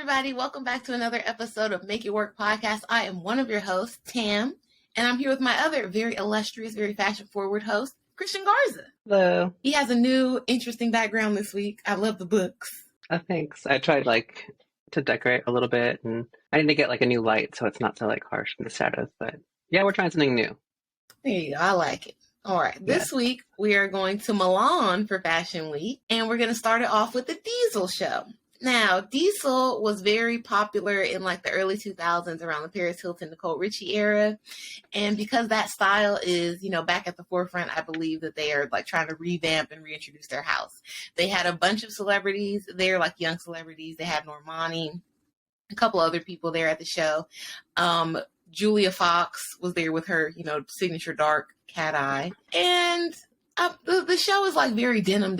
everybody. Welcome back to another episode of Make It Work podcast. I am one of your hosts, Tam, and I'm here with my other very illustrious, very fashion-forward host, Christian Garza. Hello. He has a new, interesting background this week. I love the books. Oh, thanks. I tried to decorate a little bit, and I need to get a new light so it's not so harsh in the shadows. But yeah, we're trying something new. There you go. I like it. All right. This week, we are going to Milan for Fashion Week, and we're going to start it off with the Diesel show. Now, Diesel was very popular in the early 2000s around the Paris Hilton, Nicole Richie era. And because that style is, back at the forefront, I believe that they are trying to revamp and reintroduce their house. They had a bunch of celebrities there, young celebrities. They had Normani, a couple other people there at the show. Julia Fox was there with her, signature dark cat eye. And the show is very denim.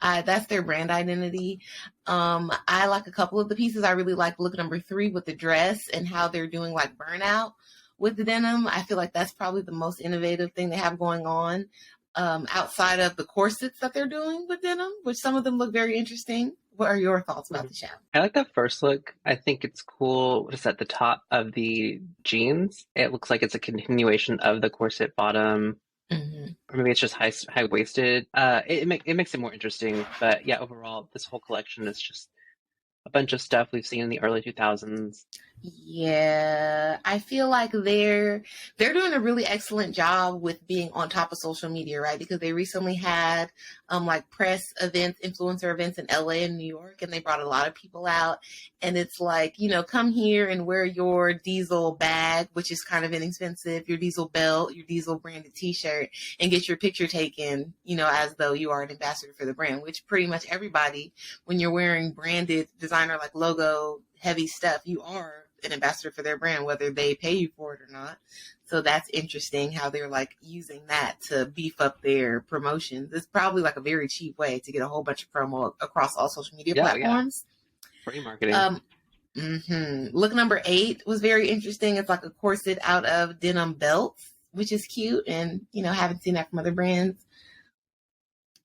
That's their brand identity. I like a couple of the pieces. I really like look number 3 with the dress and how they're doing burnout with the denim. I feel like that's probably the most innovative thing they have going on outside of the corsets that they're doing with denim, which some of them look very interesting. What are your thoughts about the show? I like that first look. I think it's cool just at the top of the jeans. It looks like it's a continuation of the corset bottom. Mm-hmm. Or maybe it's just high-waisted. It makes it more interesting. But yeah, overall, this whole collection is just a bunch of stuff we've seen in the early 2000s. Yeah, I feel like they're doing a really excellent job with being on top of social media, right? Because they recently had press events, influencer events in LA and New York, and they brought a lot of people out. And it's come here and wear your Diesel bag, which is kind of inexpensive, your Diesel belt, your Diesel branded t-shirt, and get your picture taken, as though you are an ambassador for the brand, which pretty much everybody, when you're wearing branded designer logo heavy stuff, you are an ambassador for their brand, whether they pay you for it or not. So that's interesting how they're using that to beef up their promotions. It's probably a very cheap way to get a whole bunch of promo across all social media platforms. Yeah. Free marketing. Look number 8 was very interesting. It's a corset out of denim belts, which is cute, and haven't seen that from other brands.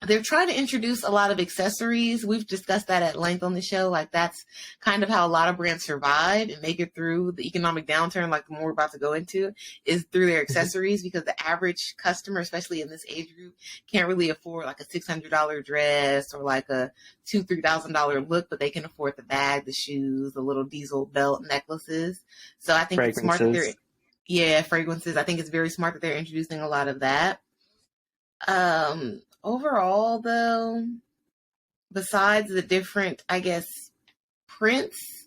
They're trying to introduce a lot of accessories. We've discussed that at length on the show. That's kind of how a lot of brands survive and make it through the economic downturn, the one we're about to go into, is through their accessories, because the average customer, especially in this age group, can't really afford a $600 dress or a $2,000, $3,000 look, but they can afford the bag, the shoes, the little Diesel belt, necklaces. So I think it's smart that fragrances. I think it's very smart that they're introducing a lot of that. Overall, though, besides the different, prints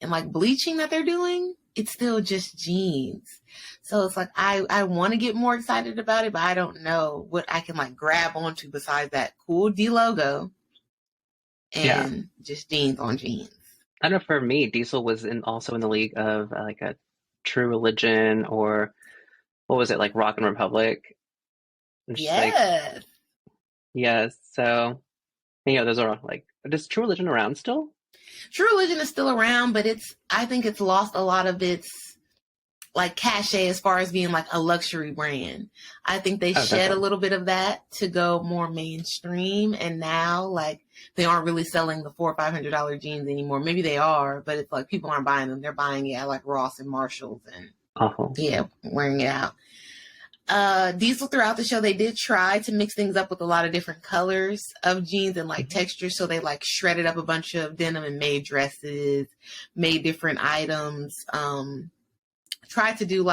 and bleaching that they're doing, it's still just jeans. So it's I want to get more excited about it, but I don't know what I can grab onto besides that cool D logo and just jeans on jeans. I know for me, Diesel was also in the league of a True Religion, or what was it, Rock and Republic? Yes. Yes, so those are does True Religion around still? True Religion is still around, but I think it's lost a lot of its cachet as far as being a luxury brand. I think they shed a little bit of that to go more mainstream, and now they aren't really selling the $400 or $500 jeans anymore. Maybe they are, but it's people aren't buying them. They're buying it at Ross and Marshalls and wearing it out. Diesel, throughout the show, they did try to mix things up with a lot of different colors of jeans and textures. So they shredded up a bunch of denim and made dresses, made different items, tried to do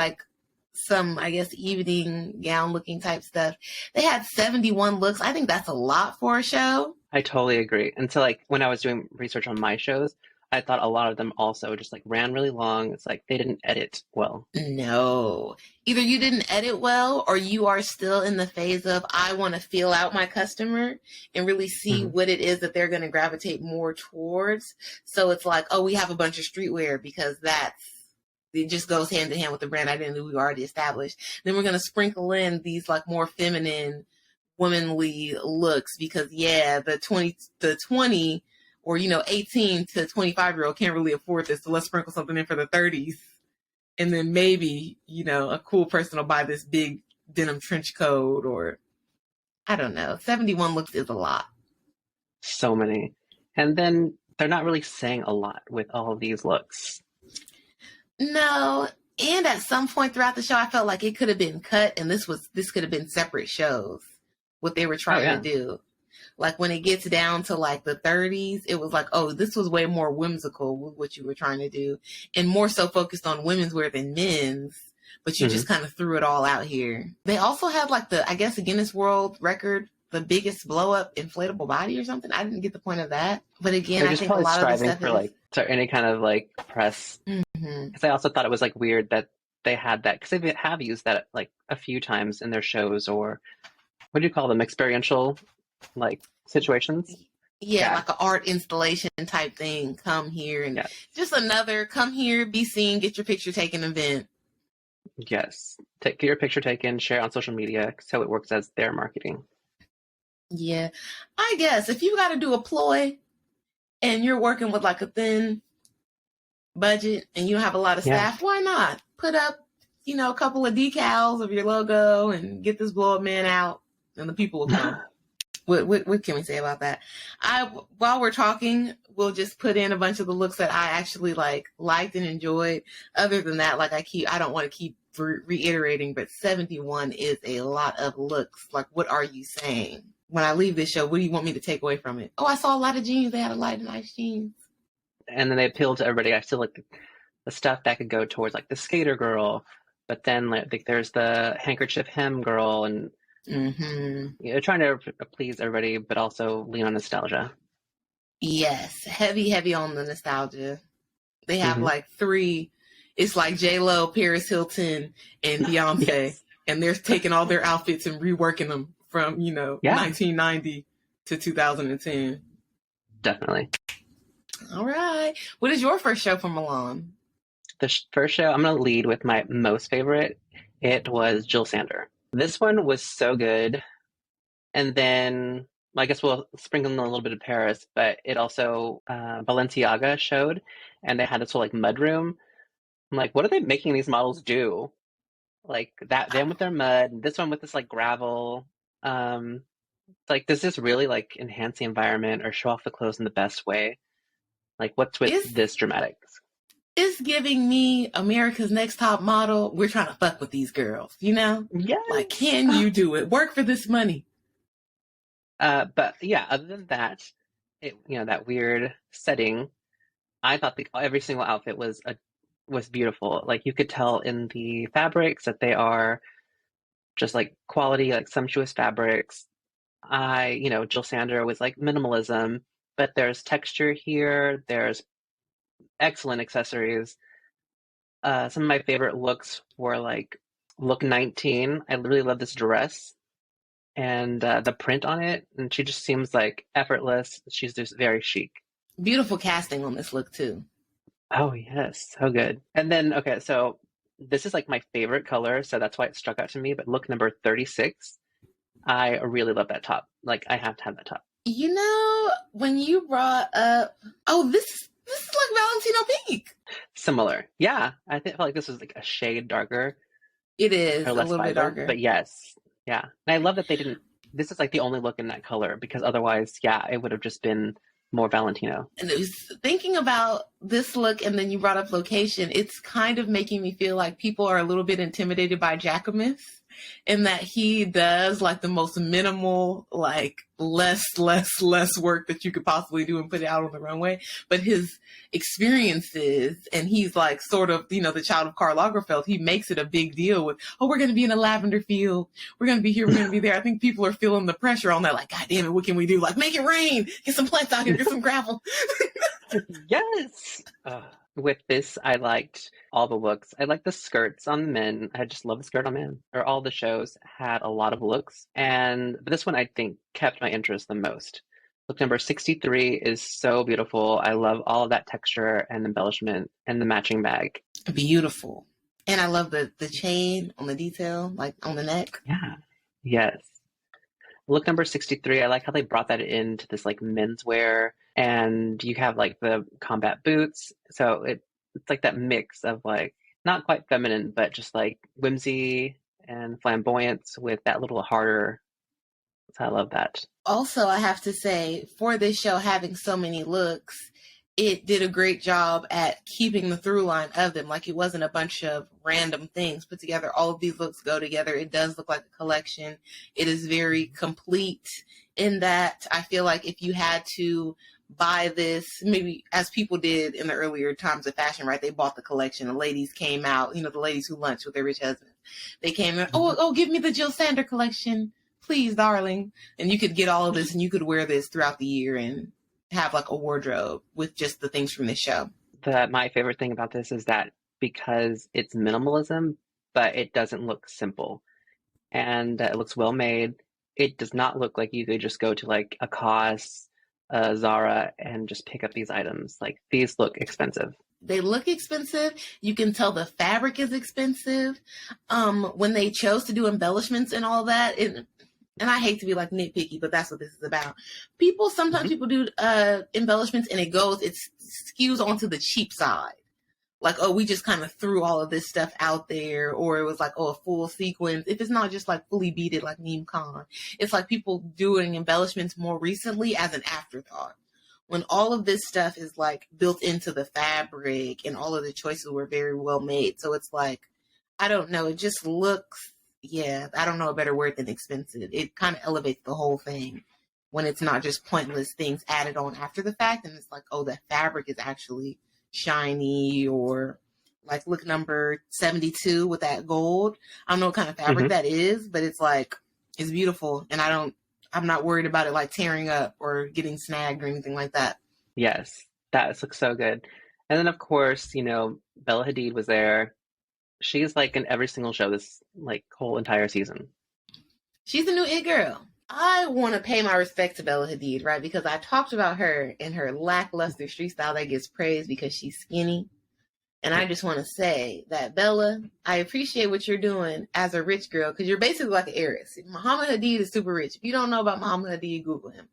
some, evening gown looking type stuff. They had 71 looks. I think that's a lot for a show. I totally agree. And so when I was doing research on my shows, I thought a lot of them also just ran really long. It's they didn't edit well. No. Either you didn't edit well, or you are still in the phase of, I want to feel out my customer and really see what it is that they're going to gravitate more towards. So it's we have a bunch of streetwear because it just goes hand in hand with the brand identity we already established. Then we're going to sprinkle in these more feminine, womanly looks because the 20 or 18 to 25-year-old can't really afford this, so let's sprinkle something in for the 30s, and then maybe a cool person will buy this big denim trench coat, or I don't know. 71 looks is a lot. So many. And then they're not really saying a lot with all of these looks. No, and at some point throughout the show, I felt like it could have been cut, and this could have been separate shows. What they were Oh trying to yeah. do, like when it gets down to like the 30s, it was like, oh, this was way more whimsical with what you were trying to do, and more so focused on women's wear than men's. But you Hmm. just kind of threw it all out here. They also had like I guess, a Guinness World Record, the biggest blow up inflatable body or something. I didn't get the point of that. But again, They're I just think a probably lot of the striving stuff for is. like any kind of like press. Mm-hmm. Because I also thought it was like weird that they had that, because they have used that like a few times in their shows, or what do you call them, experiential like situations. Yeah, Yeah. like an art installation type thing. Come here and Yes. just another come here, be seen, get your picture taken event. Yes. Get your picture taken, share on social media, so it works as their marketing. Yeah, I guess if you got to do a ploy and you're working with like a thin budget and you don't have a lot of Yeah. staff, why not put up, a couple of decals of your logo and get this blow up man out, and the people will come. What can we say about that? While we're talking, we'll just put in a bunch of the looks that I actually liked and enjoyed. Other than that, I don't want to keep reiterating, but 71 is a lot of looks. Like, what are you saying? When I leave this show, what do you want me to take away from it? Oh, I saw a lot of jeans. They had a lot of nice jeans. And then they appeal to everybody. I still like the stuff that could go towards like the skater girl, but then like there's the handkerchief hem girl, and Mm-hmm. trying to please everybody, but also lean on nostalgia. Yes, heavy on the nostalgia. They have Hmm. like three. It's like J-Lo, Paris Hilton, and Beyonce, Yes. and they're taking all their outfits and reworking them from Yeah, 1990 to 2010. definitely. All right, what is your first show from Milan? The first show, I'm going to lead with my most favorite. It was Jill Sander. This one was so good. And then I guess we'll sprinkle in a little bit of Paris, but it also, Balenciaga showed, and they had this whole like mud room. I'm like, what are they making these models do? Like that, them with their mud, this one with this like gravel. Um, like, does this really like enhance the environment or show off the clothes in the best way? Like, what's with It's this dramatic? it's giving me America's Next Top Model. We're trying to fuck with these girls, Like, Yes. can you do it? Work for this money. But yeah, other than that, that weird setting, I thought every single outfit was beautiful. Like you could tell in the fabrics that they are just like quality, like sumptuous fabrics. Jill Sander was like minimalism, but there's texture here. There's excellent accessories. Some of my favorite looks were like look 19. I really love this dress and the print on it, and she just seems like effortless. She's just very chic. Beautiful casting on this look too. Oh yes, so good. And then okay, so this is like my favorite color, so that's why it struck out to me. But look number 36, I really love that top. Like I have to have that top. When you brought up, oh, this is like Valentino pink. Similar, yeah. Felt like this was like a shade darker It or is a less little bit vibrant, darker. but yes, yeah. And I love that they didn't. This is like the only look in that color, because otherwise, yeah, it would have just been more Valentino. And it was thinking about this look, and then you brought up location. It's kind of making me feel like people are a little bit intimidated by Jacquemus, in that he does like the most minimal, like less work that you could possibly do and put it out on the runway. But his experiences, and he's like sort of, the child of Karl Lagerfeld, he makes it a big deal with, oh, we're going to be in a lavender field. We're going to be here. We're going to be there. I think people are feeling the pressure on that. Like, God damn it, what can we do? Like, make it rain. Get some plants out here. Get some gravel. Yes. With this, I liked all the looks. I liked the skirts on the men. I just love the skirt on men. Or all the shows had a lot of looks, and this one I think kept my interest the most. Look number 63 is so beautiful. I love all of that texture and embellishment and the matching bag. Beautiful. And I love the chain on the detail, like on the neck. Yeah. Yes. Look number 63, I like how they brought that into this like menswear, and you have like the combat boots. So it's like that mix of like not quite feminine, but just like whimsy and flamboyance with that little harder. So I love that. Also, I have to say, for this show having so many looks, it did a great job at keeping the through line of them. Like, it wasn't a bunch of random things put together. All of these looks go together. It does look like a collection. It is very complete in that I feel like if you had to buy this, maybe as people did in the earlier times of fashion, right? They bought the collection. The ladies came out, the ladies who lunch with their rich husbands. They came in, oh, give me the Jill Sander collection, please, darling. And you could get all of this and you could wear this throughout the year and have like a wardrobe with just the things from the show. My favorite thing about this is that because it's minimalism, but it doesn't look simple, and it looks well made. It does not look like you could just go to like a COS, Zara, and just pick up these items. Like, these look expensive. They look expensive. You can tell the fabric is expensive. When they chose to do embellishments and all that, and I hate to be like nitpicky, but that's what this is about. Sometimes people do embellishments and it skews onto the cheap side. Like, oh, we just kind of threw all of this stuff out there, or it was like, oh, a full sequence. If it's not just like fully beaded like Neem Khan, it's like people doing embellishments more recently as an afterthought. When all of this stuff is like built into the fabric and all of the choices were very well made. So it's like, I don't know, it just looks, I don't know a better word than expensive. It kind of elevates the whole thing when it's not just pointless things added on after the fact. And it's like, oh, the fabric is actually shiny, or like, look, number 72 with that gold. I don't know what kind of fabric that is, but it's like, it's beautiful. And I'm not worried about it like tearing up or getting snagged or anything like that. Yes, that looks so good. And then of course, Bella Hadid was there. She's like in every single show this like whole entire season. She's the new it girl. I want to pay my respect to Bella Hadid, right? Because I talked about her in her lackluster street style that gets praised because she's skinny. And I just want to say that, Bella, I appreciate what you're doing as a rich girl, because you're basically like an heiress. Muhammad Hadid is super rich. If you don't know about Muhammad Hadid, Google him.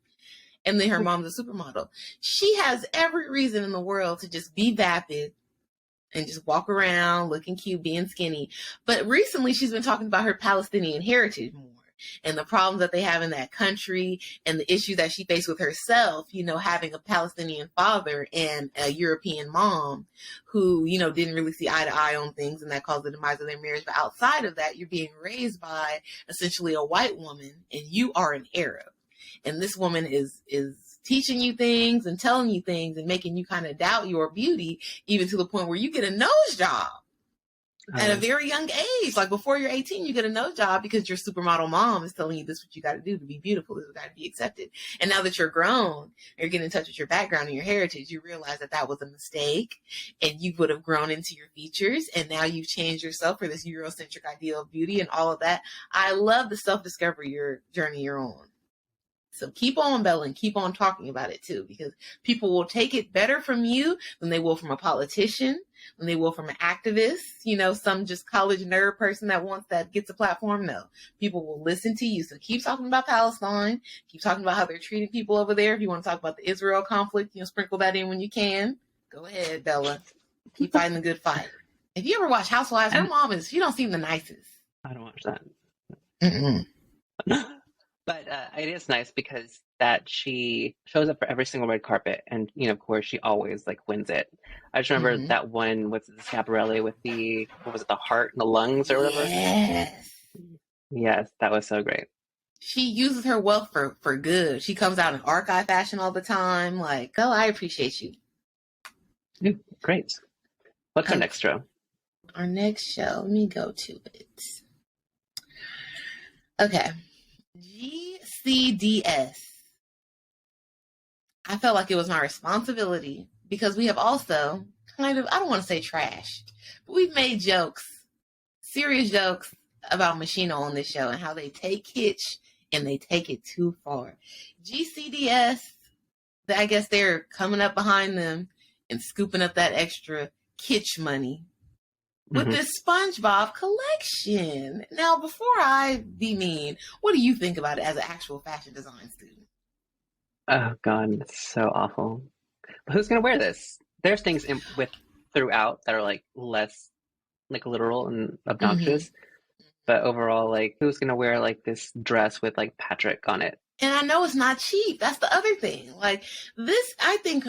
And then her mom's a supermodel. She has every reason in the world to just be vapid and just walk around looking cute, being skinny. But recently she's been talking about her Palestinian heritage more, and the problems that they have in that country, and the issues that she faced with herself, having a Palestinian father and a European mom who, didn't really see eye to eye on things, and that caused the demise of their marriage. But outside of that, you're being raised by essentially a white woman, and you are an Arab. And this woman is teaching you things and telling you things and making you kind of doubt your beauty, even to the point where you get a nose job. At a very young age, like before you're 18, you get a nose job because your supermodel mom is telling you this is what you got to do to be beautiful. This is what got to be accepted. And now that you're grown, you're getting in touch with your background and your heritage, you realize that was a mistake, and you would have grown into your features. And now you've changed yourself for this Eurocentric ideal of beauty and all of that. I love the self-discovery journey you're on. So keep on, Bella, and keep on talking about it too, because people will take it better from you than they will from a politician, than they will from an activist, some just college nerd person that gets a platform. No, people will listen to you. So keep talking about Palestine, keep talking about how they're treating people over there. If you want to talk about the Israel conflict, sprinkle that in when you can. Go ahead, Bella. Keep fighting the good fight. If you ever watch Housewives, her mom she don't seem the nicest. I don't watch that. But it is nice because that she shows up for every single red carpet, and of course she always like wins it. I just remember that one with the Schiaparelli with the heart and the lungs or whatever. Yes, that was so great. She uses her wealth for good. She comes out in archive fashion all the time. Like, oh, I appreciate you. Great. What's our next show? Our next show. Let me go to it. Okay. GCDS. I felt like it was my responsibility because we have also I don't want to say trash, but we've made serious jokes about Machino on this show and how they take kitsch and they take it too far. GCDS, I guess they're coming up behind them and scooping up that extra kitsch money with this SpongeBob collection. Now, before I be mean, what do you think about it as an actual fashion design student? Oh, God, it's so awful. But who's going to wear this? There's things throughout that are like less like literal and obnoxious. But overall, like, who's going to wear like this dress with like Patrick on it? And I know it's not cheap. That's the other thing. Like this, I think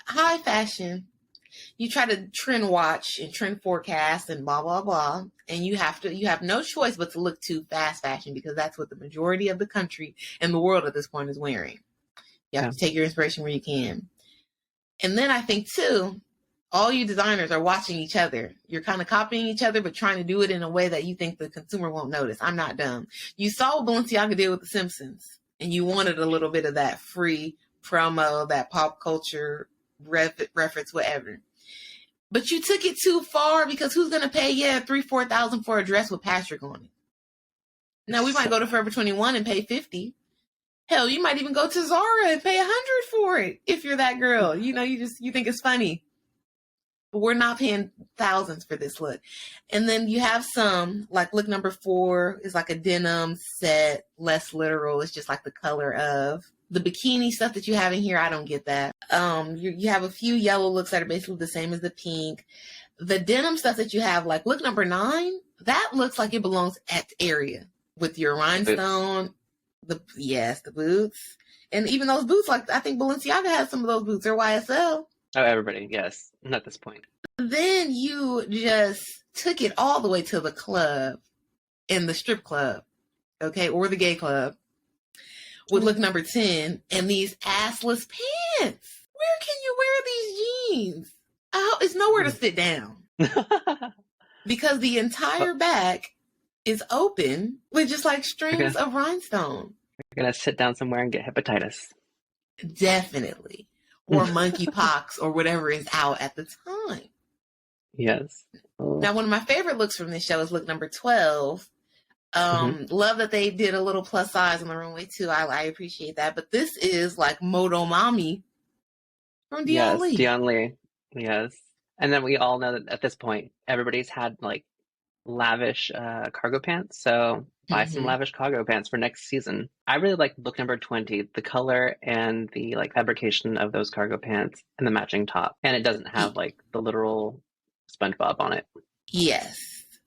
high fashion, you try to trend watch and trend forecast and blah blah blah, and you have no choice but to look to fast fashion because that's what the majority of the country and the world at this point is wearing. You have Yeah. to take your inspiration where you can. And then I think too, all you designers are watching each other. You're kind of copying each other, but trying to do it in a way that you think the consumer won't notice. I'm not dumb. You saw what Balenciaga did with The Simpsons, and you wanted a little bit of that free promo, that pop culture reference, whatever. But you took it too far because who's gonna pay $3,000-4,000 for a dress with Patrick on it? Now we might go to Forever 21 and pay $50. Hell, you might even go to Zara and pay $100 for it if you're that girl. You know, you think it's funny. But we're not paying thousands for this look. And then you have some, like look number 4 is like a denim set, less literal. It's just like the color of the bikini stuff that you have in here. I don't get that. You have a few yellow looks that are basically the same as the pink. The denim stuff that you have, like look number 9, that looks like it belongs at the area with your rhinestone. The boots. And even those boots, like I think Balenciaga has some of those boots. They're YSL. Oh, everybody, yes. At this point. Then you just took it all the way to the club, in the strip club, okay, or the gay club, with look number 10 and these assless pants. Where can you wear these jeans? It's nowhere to sit down because the entire back is open with just like strings of rhinestone. You're gonna sit down somewhere and get hepatitis. Definitely. Or monkeypox or whatever is out at the time. Yes. Oh. Now, one of my favorite looks from this show is look number 12. Love that they did a little plus size on the runway too. I appreciate that. But this is like Moto Mommy from Dion Lee. Dion Lee. Yes. And then we all know that at this point, everybody's had like lavish cargo pants. So buy some lavish cargo pants for next season. I really like look number 20, the color and the like fabrication of those cargo pants and the matching top. And it doesn't have like the literal SpongeBob on it. Yes,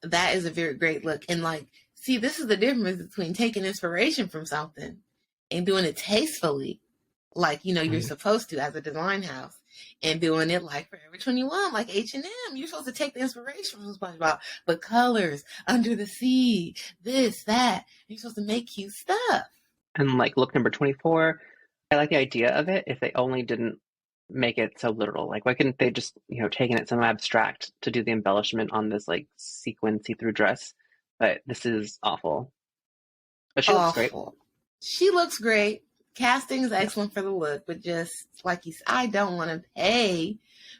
that is a very great look. And like, see, this is the difference between taking inspiration from something and doing it tastefully, like, you know, you're supposed to as a design house, and doing it like Forever 21, like H&M. You're supposed to take the inspiration from SpongeBob, the colors, under the sea, this, that. You're supposed to make cute stuff. And like look number 24, I like the idea of it if they only didn't make it so literal. Like, why couldn't they just, you know, taken it some abstract to do the embellishment on this like sequin see-through dress? But this is awful. But she looks great. She looks great. Casting is excellent for the look, but just like you said, I don't want to pay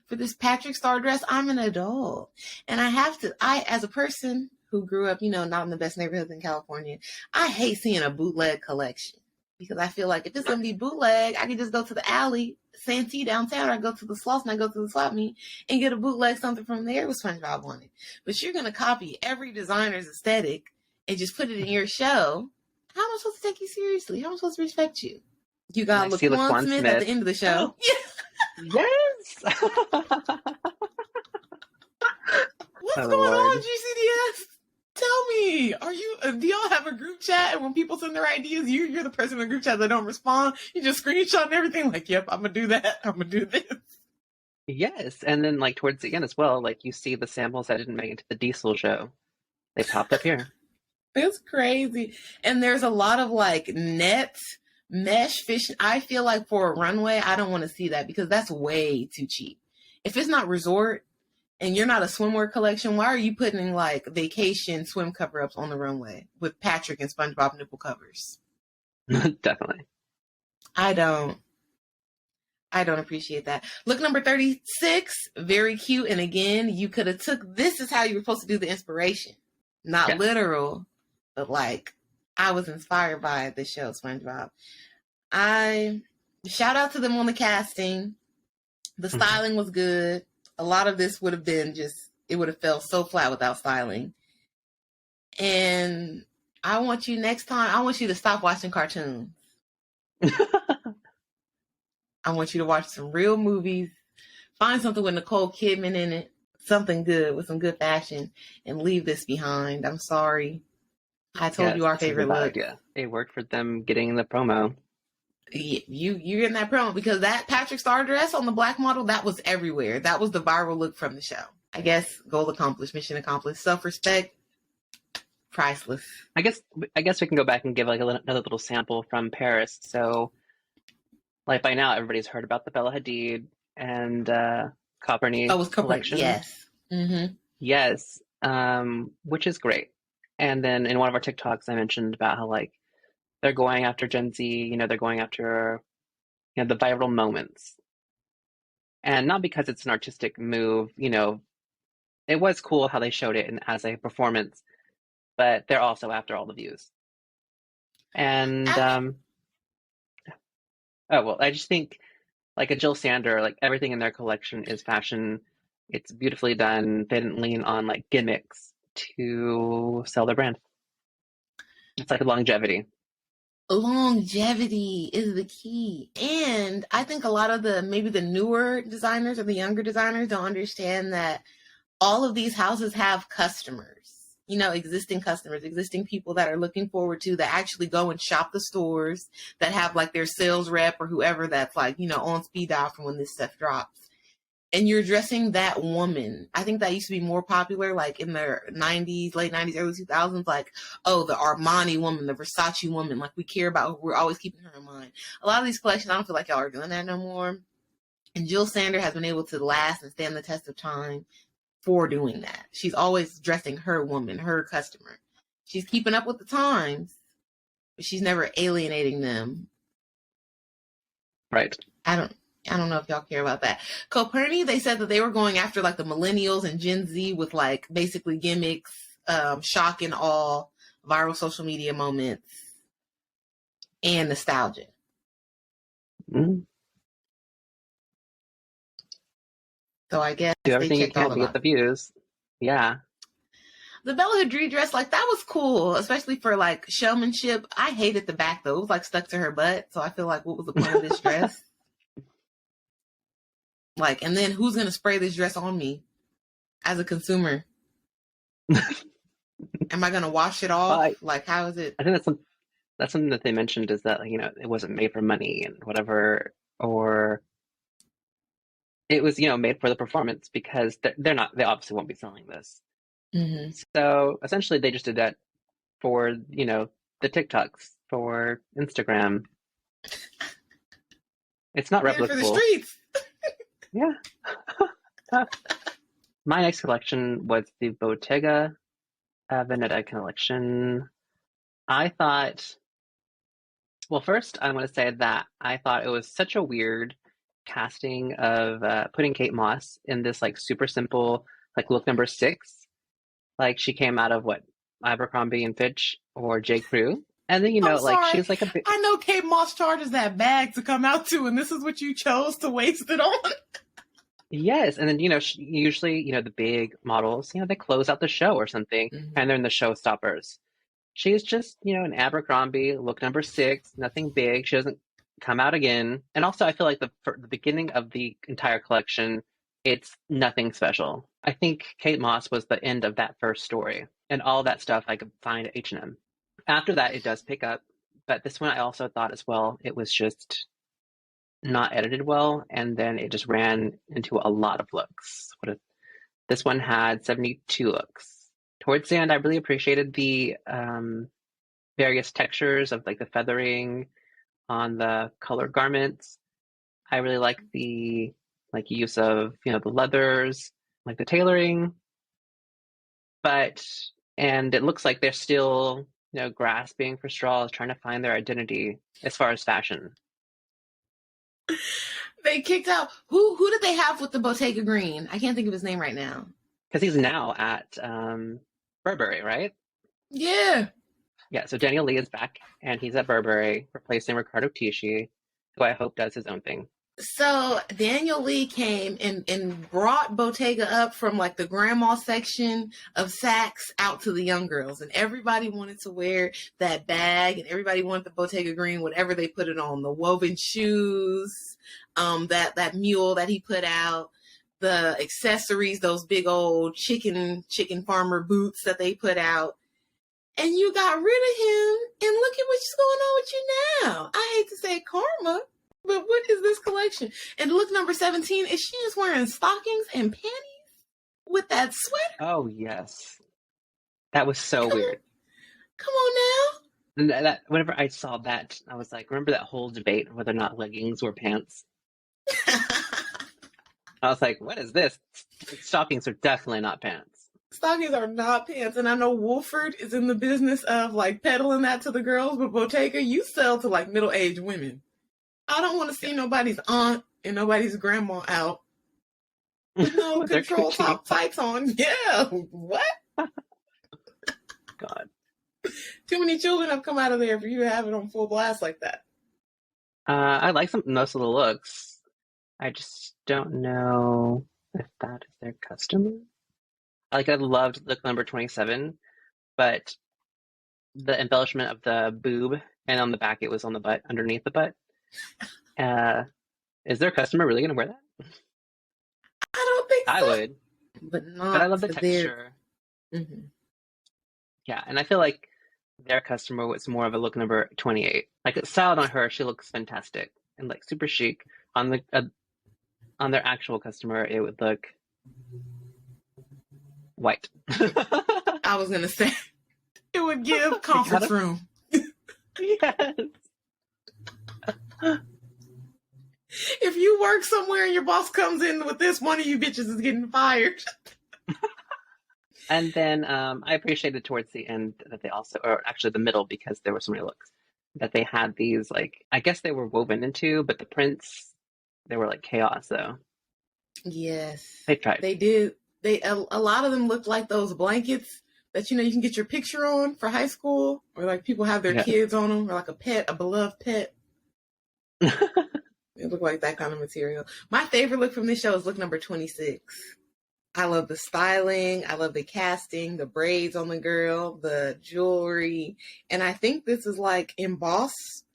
for this Patrick Star dress. I'm an adult, and I, as a person who grew up, you know, not in the best neighborhoods in California, I hate seeing a bootleg collection because I feel like if it's going to be bootleg, I can just go to the alley, Santee downtown, or I go to the Sloss and I go to the swap meet and get a bootleg something from there with SpongeBob on it. But you're going to copy every designer's aesthetic and just put it in your show. How am I supposed to take you seriously? How am I supposed to respect you? You got LaQuan Smith at the end of the show. Yes! What's going on, GCDS? Tell me, do y'all have a group chat? And when people send their ideas, you're the person in the group chat that don't respond. You just screenshot and everything like, yep, I'm going to do that. I'm going to do this. Yes. And then like towards the end as well, like you see the samples that didn't make it to the Diesel show. They popped up here. It's crazy. And there's a lot of like net mesh fish. I feel like for a runway, I don't want to see that because that's way too cheap. If it's not resort and you're not a swimwear collection, why are you putting like vacation swim cover-ups on the runway with Patrick and SpongeBob nipple covers? Definitely. I don't appreciate that. Look number 36, very cute. And again, you could have this is how you were supposed to do the inspiration. Not literal, but like I was inspired by the show SpongeBob. I shout out to them on the casting. The styling was good. A lot of this would have been it would have felt so flat without styling. And I want you to stop watching cartoons. I want you to watch some real movies. Find something with Nicole Kidman in it. Something good with some good fashion, and leave this behind. I'm sorry. I told you our favorite look. Yeah, it worked for them getting the promo. you're in that promo because that Patrick Star dress on the black model, that was everywhere. That was the viral look from the show. I guess goal accomplished, mission accomplished. Self-respect, priceless. I guess we can go back and give like another little sample from Paris. So like by now everybody's heard about the Bella Hadid and Copernic Oh, it was Copernic. collection. Yes. Mm-hmm. Yes, which is great. And then in one of our TikToks, I mentioned about how like they're going after Gen Z, they're going after, the viral moments. And not because it's an artistic move, it was cool how they showed it as a performance, but they're also after all the views. And oh well, I just think like a Jill Sander, like everything in their collection is fashion. It's beautifully done. They didn't lean on like gimmicks to sell their brand. It's like longevity. Longevity is the key. And I think a lot of maybe the newer designers or the younger designers don't understand that all of these houses have customers, existing customers, existing people that are looking forward to that actually go and shop the stores, that have like their sales rep or whoever that's like, on speed dial from when this stuff drops. And you're dressing that woman. I think that used to be more popular, like in the 90s, late 90s, early 2000s, like, oh, the Armani woman, the Versace woman, like we care about, we're always keeping her in mind. A lot of these collections, I don't feel like y'all are doing that no more. And Jill Sander has been able to last and stand the test of time for doing that. She's always dressing her woman, her customer. She's keeping up with the times, but she's never alienating them. Right. I don't know if y'all care about that. Copernic, they said that they were going after like the millennials and Gen Z with like basically gimmicks, shock and awe, viral social media moments, and nostalgia. Mm-hmm. So I guess do everything you can to get the views. Yeah. The Bella Hadid dress, like that was cool, especially for like showmanship. I hated the back though; it was like stuck to her butt. So I feel like, what was the point of this dress? Like, and then who's gonna spray this dress on me as a consumer? Am I gonna wash it off? Like, how is it? I think that's something that they mentioned is that it wasn't made for money and whatever, or it was made for the performance because they obviously won't be selling this. Mm-hmm. So essentially, they just did that for the TikToks for Instagram. It's not replicable. For the streets. Yeah. My next collection was the Bottega Veneta collection. I thought, well, first I want to say that I thought it was such a weird casting of putting Kate Moss in this like super simple like look number 6. Like she came out of what, Abercrombie and Fitch or J. Crew. And then, she's like a bit. I know Kate Moss charges that bag to come out to, and this is what you chose to waste it on. Yes. And then, usually, the big models, they close out the show or something, and they're in the showstoppers. She's just, an Abercrombie, look number 6, nothing big. She doesn't come out again. And also, I feel like the beginning of the entire collection, it's nothing special. I think Kate Moss was the end of that first story, and all that stuff I could find at H&M. After that, it does pick up, but this one I also thought as well, it was just not edited well, and then it just ran into a lot of looks. This one had 72 looks. Towards the end, I really appreciated the various textures of like the feathering on the colored garments. I really like the use of the leathers, like the tailoring, and it looks like they're still grasping for straws, trying to find their identity as far as fashion. They kicked out who did they have with the Bottega Green? I can't think of his name right now. Because he's now at Burberry, right? Yeah. Yeah, so Daniel Lee is back, and he's at Burberry, replacing Riccardo Tisci, who I hope does his own thing. So Daniel Lee came and brought Bottega up from like the grandma section of Saks out to the young girls, and everybody wanted to wear that bag, and everybody wanted the Bottega Green, whatever they put it on, the woven shoes, that mule that he put out, the accessories, those big old chicken farmer boots that they put out. and you got rid of him, and look at what's going on with you now. I hate to say karma, but what is this collection? And look, number 17, is she just wearing stockings and panties with that sweater? Oh, yes. That was so Come weird. Come on And whenever I saw that, I was like, remember that whole debate whether or not leggings were pants? now. I was like, what is this? Stockings are definitely not pants. Stockings are not pants, and I know Wolford is in the business of like peddling that to the girls, but Bottega, you sell to like middle-aged women. I don't want to see nobody's aunt and nobody's grandma out with no With their control coochie. top tights on. Yeah, what? God. Too many children have come out of there for you to have it on full blast like that. I like most of the looks. I just don't know if that is their customer. Like, I loved look number 27, but the embellishment of the boob, and on the back it was on the butt, underneath the butt. Is their customer really going to wear that? I don't think I so. would, But but I not love the for their. texture. Mm-hmm. Yeah, and I feel like their customer was more of a look number 28. Like, it's styled on her, she looks fantastic and like super chic. On their actual customer, it would look white. I was gonna say it would give conference room. Yes. If you work somewhere and your boss comes in with this, one of you bitches is getting fired. And then I appreciated towards the end that they also, or actually the middle, because there were so many looks, that they had these, like, I guess they were woven into, but the prints, they were like chaos though. Yes, They tried. they did. A lot of them looked like those blankets that you can get your picture on for high school, or like people have their Yeah. kids on them, or like a pet, a beloved pet. It looked like that kind of material. My favorite look from this show is look number 26. I love the styling. I love the casting, the braids on the girl, the jewelry. And I think this is like embossed.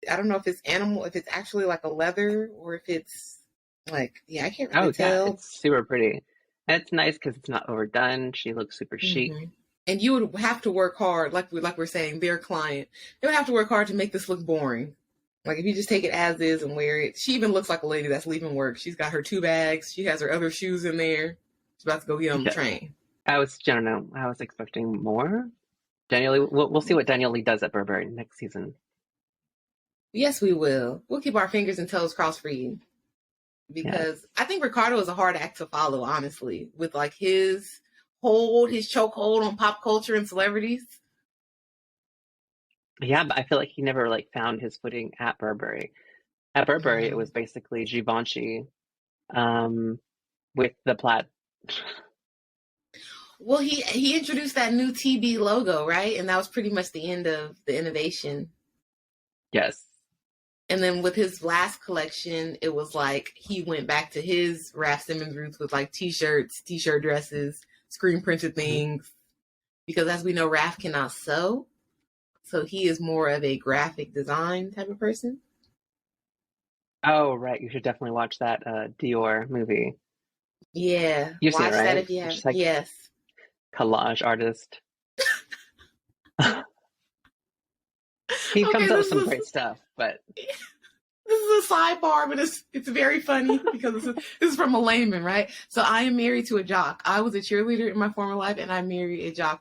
I don't know if it's animal, if it's actually like a leather, or if it's like, yeah, I can't really tell. It's super pretty. And it's nice because it's not overdone. She looks super chic. Mm-hmm. And you would have to work hard, like we're saying, their client. They would have to work hard to make this look boring. Like if you just take it as is and wear it. She even looks like a lady that's leaving work. She's got her 2 bags. She has her other shoes in there. She's about to go get on the train. I don't know. I was expecting more. We'll see what Danielle Lee does at Burberry next season. Yes, we will. We'll keep our fingers and toes crossed for you. Because I think Ricardo is a hard act to follow, honestly, with like his chokehold on pop culture and celebrities. Yeah, but I feel like he never like found his footing at Burberry. At Burberry, it was basically Givenchy, with the plaid. Well, he introduced that new TB logo, right? And that was pretty much the end of the innovation. Yes. And then with his last collection, it was like he went back to his Raf Simons roots with like t-shirts, t-shirt dresses, screen printed things. Because as we know, Raf cannot sew. So he is more of a graphic design type of person. Oh, right. You should definitely watch that Dior movie. Yeah. You've Watch seen it, right? that if you have. Just like yes. Collage artist. He comes up with some great stuff, but this is a sidebar, but it's very funny because this is from a layman, right? So I am married to a jock. I was a cheerleader in my former life, and I married a jock.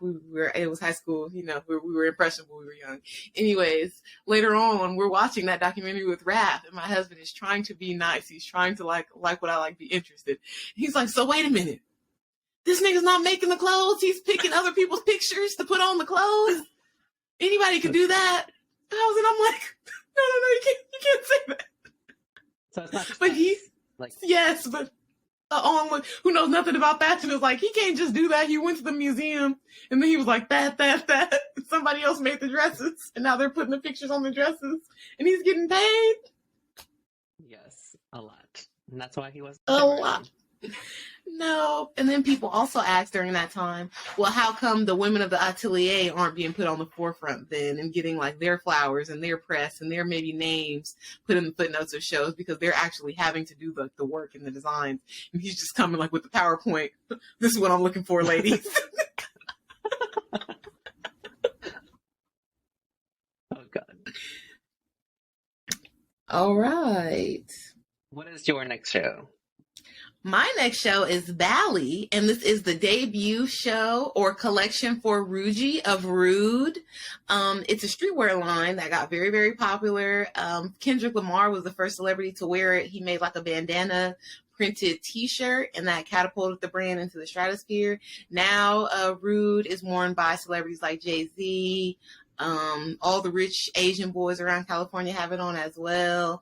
It was high school, we were impressionable, we were young. Anyways, later on, we're watching that documentary with Raph, and my husband is trying to be nice. He's trying to like what I like, be interested. He's like, so wait a minute. This nigga's not making the clothes. He's picking other people's pictures to put on the clothes. Anybody could do that. And I'm like, no, you can't say that. So it's not just but nice. But who knows nothing about fashion is like, he can't just do that. He went to the museum and then he was like, that. Somebody else made the dresses and now they're putting the pictures on the dresses and he's getting paid. Yes, a lot. And that's why he was a lot. No. And then people also asked during that time, well, how come the women of the atelier aren't being put on the forefront then and getting like their flowers and their press and their maybe names put in the footnotes of shows because they're actually having to do the work and the designs. And he's just coming like with the PowerPoint. This is what I'm looking for, ladies. All right. What is your next show? My next show is Bally, and this is the debut show or collection for Ruji of Rude. It's a streetwear line that got very, very popular. Kendrick Lamar was the first celebrity to wear it. He made like a bandana printed t-shirt, and that catapulted the brand into the stratosphere. Now, Rude is worn by celebrities like Jay-Z. All the rich Asian boys around California have it on as well.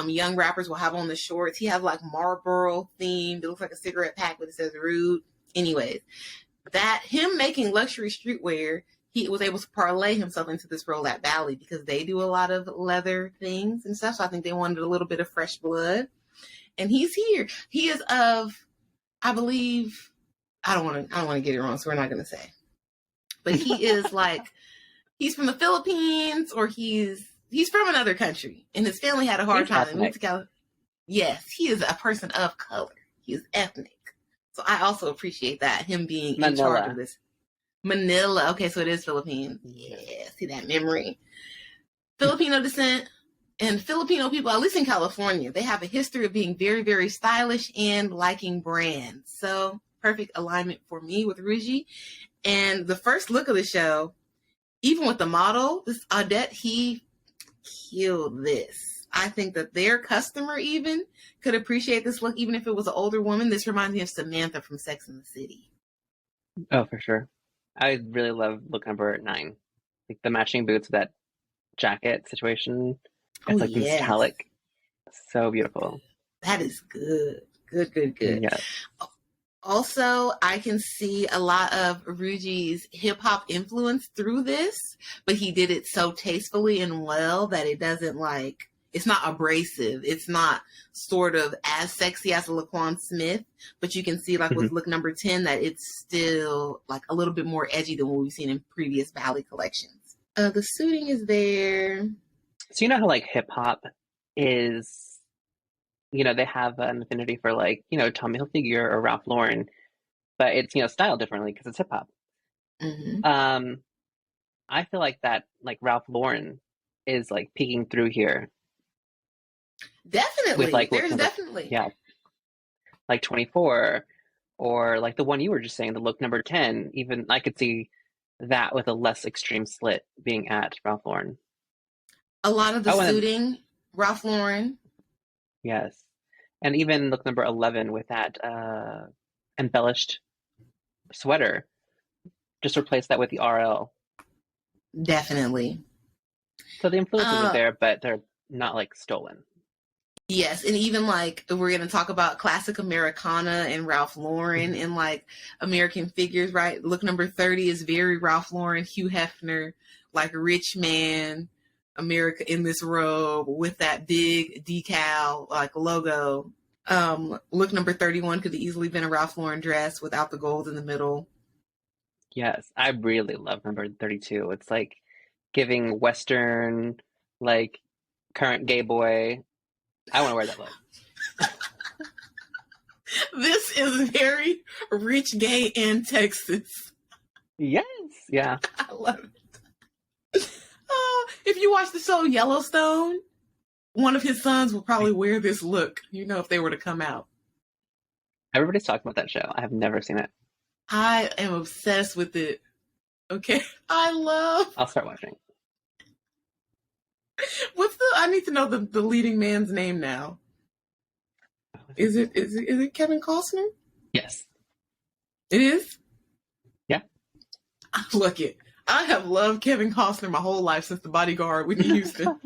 Young rappers will have on the shorts. He has like Marlboro themed. It looks like a cigarette pack, but it says Rude. Anyways, that him making luxury streetwear, he was able to parlay himself into this role at Bally because they do a lot of leather things and stuff. So I think they wanted a little bit of fresh blood. And he's here. He is of, I believe, I don't want to get it wrong, so we're not going to say. But he is like, he's from the Philippines, or he's from another country, and his family had a hard time. Yes, he is a person of color. He is ethnic. So I also appreciate that, him being in charge of this. Manila. Okay, so it is Philippines. Yeah, see that memory. Filipino descent, and Filipino people, at least in California, they have a history of being very, very stylish and liking brands. So perfect alignment for me with Ruji. And the first look of the show, even with the model, this Audette, he killed this. I think that their customer even could appreciate this look, even if it was an older woman. This reminds me of Samantha from Sex and the City. Oh, for sure. I really love look number 9. Like the matching boots with that jacket situation. It's like metallic. So beautiful. That is good. Good. Yeah. Also, I can see a lot of Ruji's hip-hop influence through this, but he did it so tastefully and well that it doesn't like, it's not abrasive. It's not sort of as sexy as a Laquan Smith, but you can see like with look number 10 that it's still like a little bit more edgy than what we've seen in previous Bally collections. The suiting is there. So you know how like hip-hop is, you know, they have an affinity for like, you know, Tommy Hilfiger or Ralph Lauren, but it's, you know, styled differently because it's hip-hop. I feel like that, like Ralph Lauren is like peeking through here. Definitely. With, like, there's definitely. Yeah. Like 24, or like the one you were just saying, the look number 10, even I could see that with a less extreme slit being at Ralph Lauren. A lot of the suiting, Ralph Lauren. Yes. And even look number 11 with that embellished sweater. Just replace that with the RL. Definitely. So the influences are there, but they're not like stolen. Yes, and even like we're going to talk about classic Americana and Ralph Lauren and like American figures, right? Look number 30 is very Ralph Lauren, Hugh Hefner, like rich man, America in this robe with that big decal like logo. Look number 31 could have easily been a Ralph Lauren dress without the gold in the middle. Yes, I really love number 32. It's like giving Western, like current gay boy. I want to wear that look. This is very rich gay in Texas. Yes, yeah. I love it. If you watch the show Yellowstone, one of his sons will probably wear this look, you know, if they were to come out. Everybody's talking about that show. I have never seen it. I am obsessed with it. Okay. I'll start watching. I need to know the leading man's name now. Is it Kevin Costner? Yes. It is? Yeah. Look it. I have loved Kevin Costner my whole life since The Bodyguard with Houston.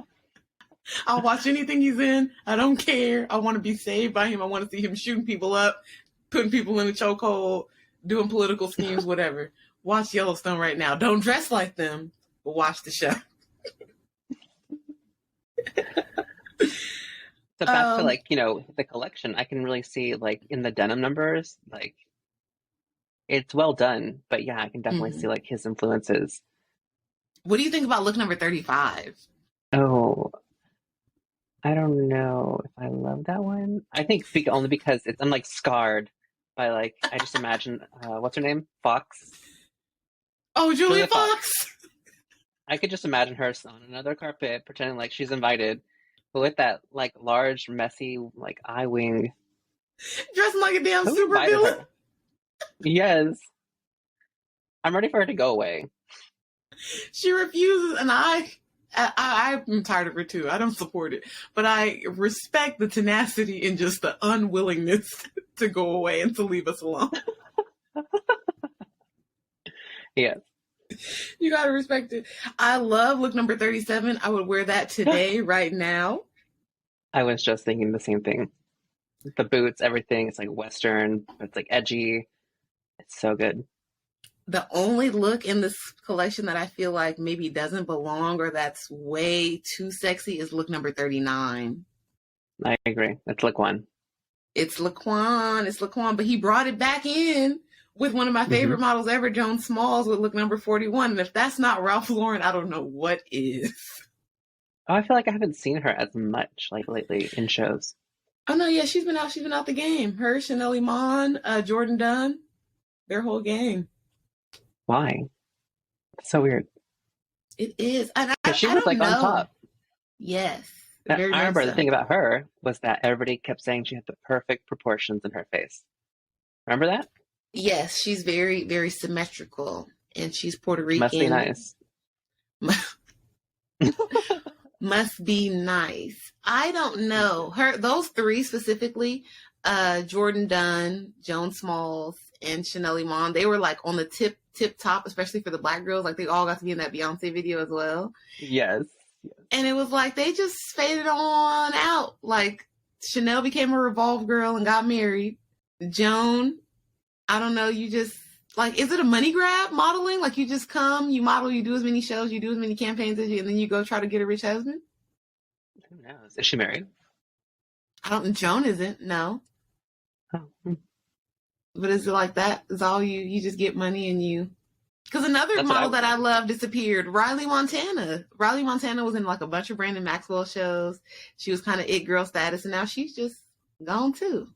I'll watch anything he's in. I don't care. I want to be saved by him. I want to see him shooting people up, putting people in a chokehold, doing political schemes, whatever. Watch Yellowstone right now. Don't dress like them, but watch the show. So back to like, you know, the collection, I can really see like in the denim numbers, like it's well done, but yeah, I can definitely see like his influences. What do you think about look number 35? Oh, I don't know if I love that one. I think only because I'm like scarred by like, I just imagine, what's her name? Fox. Oh, Julia Fox. I could just imagine her on another carpet pretending like she's invited with that like large, messy, like eye wing. Dressing like a damn Who invited supervillain. her? Yes. I'm ready for her to go away. She refuses, and I'm tired of her too. I don't support it, but I respect the tenacity and just the unwillingness to go away and to leave us alone. Yes. You gotta respect it. I love look number 37. I would wear that today, right now. I was just thinking the same thing. The boots, everything. It's like Western, but it's like edgy. It's so good. The only look in this collection that I feel like maybe doesn't belong or that's way too sexy is look number 39. I agree. It's Laquan. It's Laquan, but he brought it back in with one of my favorite models ever, Joan Smalls, with look number 41. And if that's not Ralph Lauren, I don't know what is. Oh, I feel like I haven't seen her as much like lately in shows. Oh no, yeah, she's been out the game. Her, Chanel Iman, Jordan Dunn, their whole gang. Why? It's so weird. It is. And She I was don't like on know. top. Yes. I Very much remember so. the thing about her was that everybody kept saying she had the perfect proportions in her face. Remember that? Yes, she's very, very symmetrical. And she's Puerto Must be Rican. nice. Must be nice. I don't know. Those three specifically, Jordan Dunn, Joan Smalls, and Chanel Iman, they were like on the tip top, especially for the black girls. Like they all got to be in that Beyonce video as well. Yes. And it was like they just faded on out. Like Chanel became a Revolve girl and got married. Joan, I don't know, you just like, is it a money grab modeling? Like you just come, you model, you do as many shows, you do as many campaigns as you, and then you go try to get a rich husband? Who knows? Is she married? Joan isn't, no. Oh. But is it like that? Is all you just get money and you? Because another That's model that I love disappeared, Riley Montana. Riley Montana was in like a bunch of Brandon Maxwell shows. She was kind of it girl status, and now she's just gone too.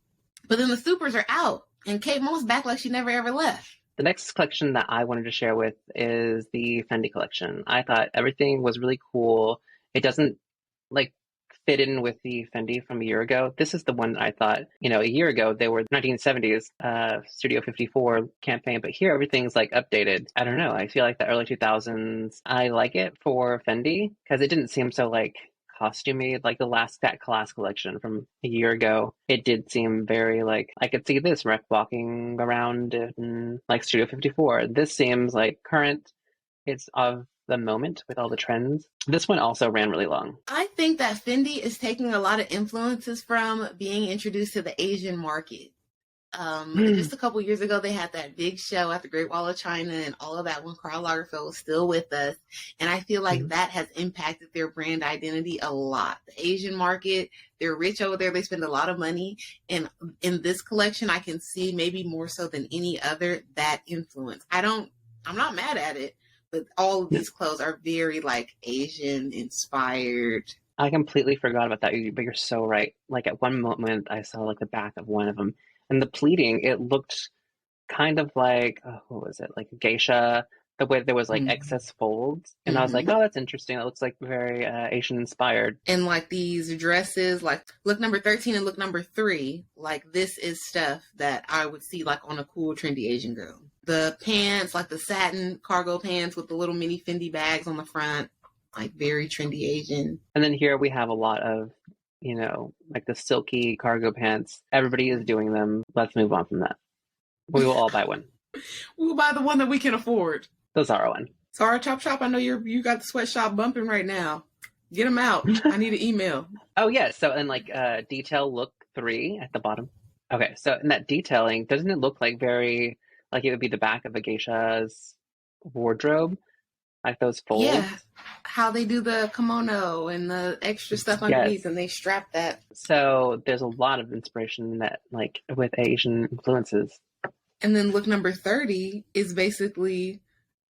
But then the supers are out, and Kate Moss back like she never ever left. The next collection that I wanted to share with is the Fendi collection. I thought everything was really cool. It doesn't like fit in with the Fendi from a year ago. This is the one that I thought, a year ago they were 1970s Studio 54 campaign, but here everything's like updated. I don't know. I feel like the early 2000s, I like it for Fendi because it didn't seem so like costumey like that class collection from a year ago. It did seem very like I could see this wreck walking around in like Studio 54. This seems like current. It's of the moment with all the trends. This one also ran really long. I think that Fendi is taking a lot of influences from being introduced to the Asian market. Just a couple years ago, they had that big show at the Great Wall of China and all of that when Karl Lagerfeld was still with us. And I feel like that has impacted their brand identity a lot. The Asian market, they're rich over there. They spend a lot of money. And in this collection, I can see maybe more so than any other that influence. I'm not mad at it, but all of these clothes are very like Asian inspired. I completely forgot about that, but you're so right. Like at one moment, I saw like the back of one of them. And the pleating, it looked kind of like, what was it? Like geisha, the way there was like excess folds. And I was like, oh, that's interesting. It looks like very Asian inspired. And like these dresses, like look number 13 and look number 3, like this is stuff that I would see like on a cool, trendy Asian girl. The pants, like the satin cargo pants with the little mini Fendi bags on the front, like very trendy Asian. And then here we have a lot of like the silky cargo pants. Everybody is doing them. Let's move on from that. We will all buy one. We will buy the one that we can afford. The Zara one. Zara Chop Shop, I know you got the sweatshop bumping right now. Get them out. I need an email. Oh, yeah. So in like detail look 3 at the bottom. Okay. So in that detailing, doesn't it look like very, like it would be the back of a geisha's wardrobe? Like those folds? Yeah, how they do the kimono and the extra stuff underneath, and they strap that. So there's a lot of inspiration in that, like with Asian influences. And then look number 30 is basically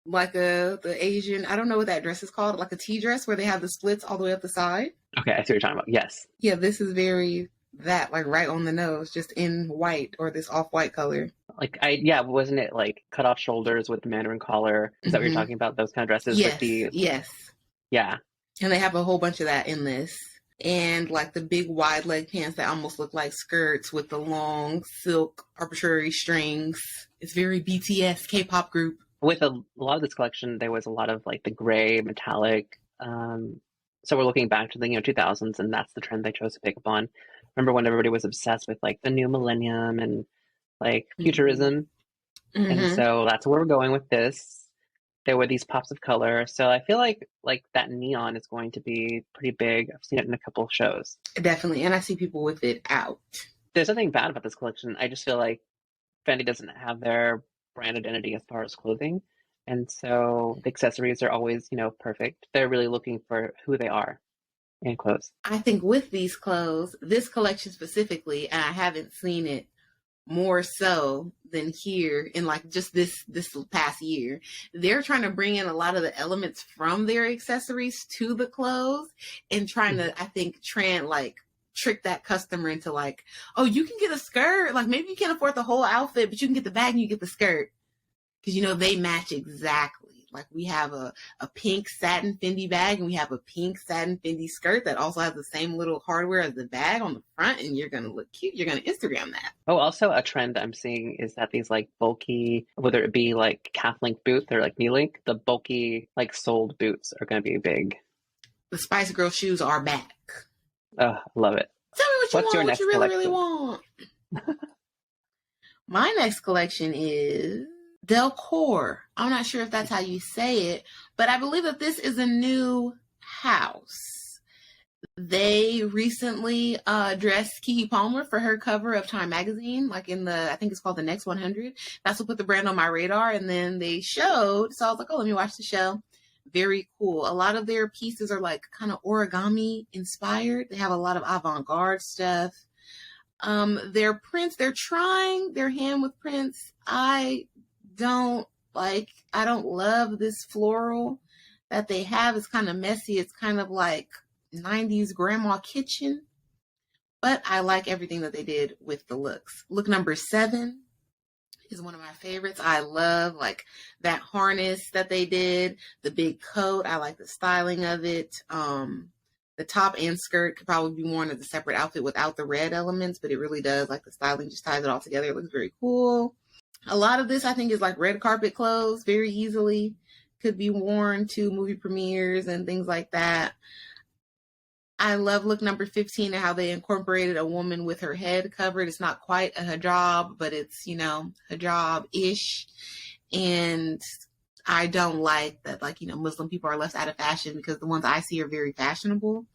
like the Asian, I don't know what that dress is called, like a tea dress where they have the splits all the way up the side. Okay, I see what you're talking about. Yes. Yeah, this is very that, like right on the nose, just in white or this off-white color. Like wasn't it like cut off shoulders with the mandarin collar? Is that what you're talking about? Those kind of dresses? Yes, with the yes. Yeah. And they have a whole bunch of that in this. and like the big wide leg pants that almost look like skirts with the long silk arbitrary strings. It's very BTS K-pop group. With a lot of this collection, there was a lot of like the gray metallic. So we're looking back to the 2000s, and that's the trend they chose to pick up on. Remember when everybody was obsessed with like the new millennium and like Mm-hmm. futurism, and Mm-hmm. so that's where we're going with this. There were these pops of color, so I feel like that neon is going to be pretty big. I've seen it in a couple of shows. Definitely, and I see people with it out. There's nothing bad about this collection. I just feel like Fendi doesn't have their brand identity as far as clothing. And so the accessories are always, perfect. They're really looking for who they are in clothes. I think with these clothes, this collection specifically, and I haven't seen it more so than here in like just this past year, they're trying to bring in a lot of the elements from their accessories to the clothes and trying Mhm. to, I think, trick that customer into like, oh, you can get a skirt, like maybe you can't afford the whole outfit, but you can get the bag and you get the skirt, because they match exactly. Like we have a pink satin Fendi bag and we have a pink satin Fendi skirt that also has the same little hardware as the bag on the front, and you're gonna look cute. You're gonna Instagram that. Oh, also a trend I'm seeing is that these like bulky, whether it be like calf length boots or like knee length, the bulky like soled boots are going to be big. The Spice Girl shoes are back. Oh, love it. Tell me what you What's your want, what you next really, really collection? want. My next collection is Delcor. I'm not sure if that's how you say it, but I believe that this is a new house. They recently dressed Keke Palmer for her cover of Time magazine, like in I think it's called the Next 100. That's what put the brand on my radar. And then they showed, so I was like, oh, let me watch the show. Very cool. A lot of their pieces are like kind of origami inspired. They have a lot of avant-garde stuff. Their prints, they're trying their hand with prints. I don't love this floral that they have. It's kind of messy. It's kind of like 90s grandma kitchen, but I like everything that they did with the looks. Look number 7 is one of my favorites. I love like that harness that they did, the big coat. I like the styling of it. The top and skirt could probably be worn as a separate outfit without the red elements, but it really does. Like the styling just ties it all together. It looks very cool. A lot of this I think is like red carpet clothes, very easily could be worn to movie premieres and things like that. I love look number 15 and how they incorporated a woman with her head covered. It's not quite a hijab, but it's, hijab-ish. And I don't like that, like, Muslim people are left out of fashion, because the ones I see are very fashionable.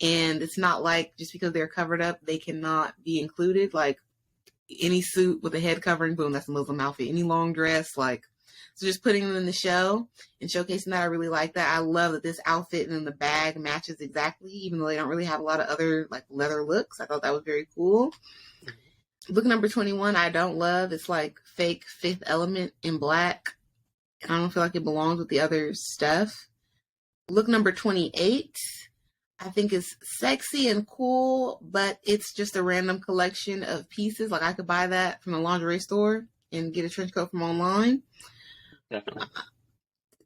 And it's not like just because they're covered up, they cannot be included. Like any suit with a head covering, boom, that's a Muslim outfit. Any long dress, like, so just putting them in the show and showcasing that, I really like that. I love that this outfit and then the bag matches exactly, even though they don't really have a lot of other like leather looks. I thought that was very cool. Look number 21, I don't love. It's like fake Fifth Element in black. I don't feel like it belongs with the other stuff. Look number 28, I think is sexy and cool, but it's just a random collection of pieces. Like I could buy that from the lingerie store and get a trench coat from online. Definitely.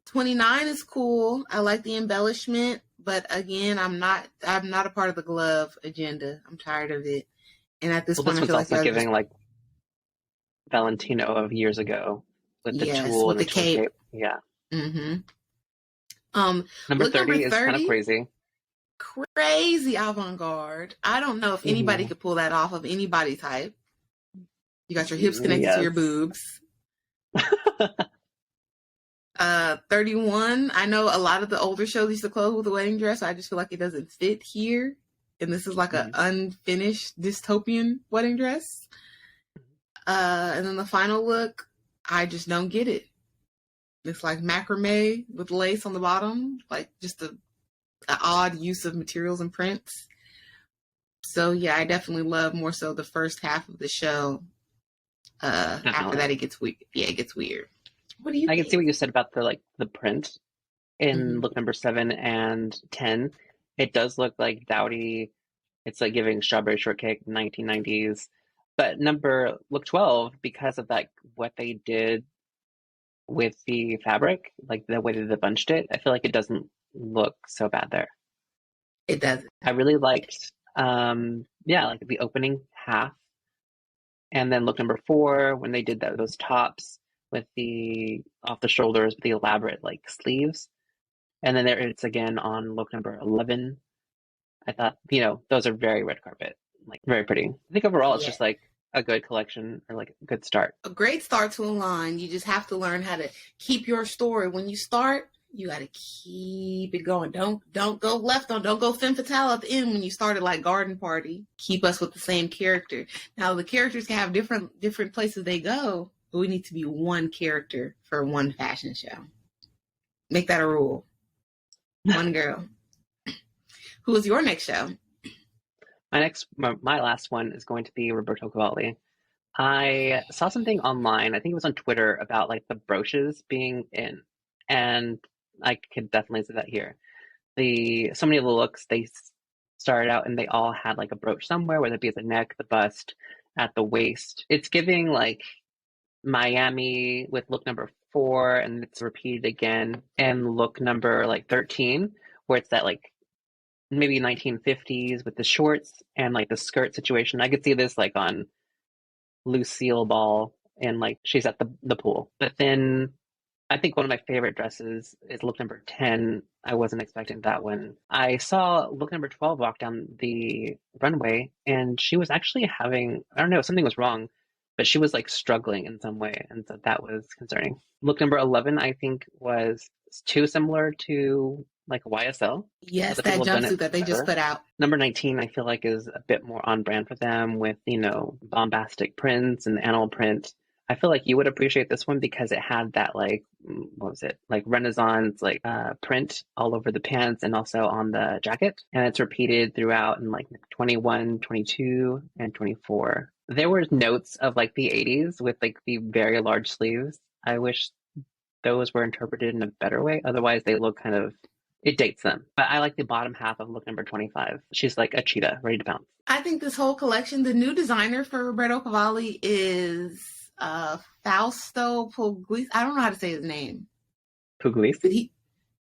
29 is cool. I like the embellishment, but again, I'm not a part of the glove agenda. I'm tired of it. And at this Well, point this I one's feel like also y'all just, giving like Valentino of years ago with the yes, tulle with and the the twin cape. cape. Yeah. Mm-hmm. Um, Number look number 30 is kind of 30, crazy. crazy avant-garde. I don't know if anybody Hmm. could pull that off of any body type. You got your hips connected to your Yes. boobs. 31, I know a lot of the older shows used to close with a wedding dress, so I just feel like it doesn't fit here. And this is like an Mhm. unfinished dystopian wedding dress. And then the final look, I just don't get it. It's like macrame with lace on the bottom, like just a odd use of materials and prints. So yeah, I definitely love more so the first half of the show. After Definitely. that, it gets weird. Yeah, it gets weird. What do you I can see think? what you said about the print in Mm-hmm. look number 7 and 10. It does look like dowdy. It's like giving strawberry shortcake 1990s. But number look 12, because of that, what they did with the fabric, like the way that they bunched it, I feel like it doesn't look so bad there. It doesn't. I really liked, yeah, like the opening half, and then look number four when they did those tops with the off the shoulders with the elaborate like sleeves, and then there it's again on look number 11. I thought, those are very red carpet, like very pretty. I think overall it's Yeah. just like a good collection or like a good start. A great start to a line. You just have to learn how to keep your story. When you start, you got to keep it going. Don't go left on. Don't go femme fatale at the end when you started like Garden Party. Keep us with the same character. Now the characters can have different places they go, but we need to be one character for one fashion show. Make that a rule. One girl. Who is your next show? My last one is going to be Roberto Cavalli. I saw something online, I think it was on Twitter, about like the brooches being in, and I could definitely see that here. So many of the looks, they started out and they all had like a brooch somewhere, whether it be at the neck, the bust, at the waist. It's giving like Miami with look number 4, and it's repeated again, and look number like 13, where it's that like maybe 1950s with the shorts and like the skirt situation. I could see this like on Lucille Ball and like she's at the pool. But then I think one of my favorite dresses is look number 10. I wasn't expecting that one. I saw look number 12 walk down the runway, and she was actually having, I don't know, something was wrong, but she was like struggling in some way. And so that was concerning. Look number 11, I think, was too similar to like YSL. Yes, Other that people have done jumpsuit it that they just better. put out. Number 19, I feel like is a bit more on brand for them with, bombastic prints and animal print. I feel like you would appreciate this one because it had that like, what was it? Like Renaissance, like print all over the pants and also on the jacket. And it's repeated throughout in like 21, 22, and 24. There were notes of like the 80s with like the very large sleeves. I wish those were interpreted in a better way. Otherwise, they look kind of, it dates them. But I like the bottom half of look number 25. She's like a cheetah, ready to pounce. I think this whole collection, the new designer for Roberto Cavalli is Fausto Puglisi. I don't know how to say his name. Puglisi?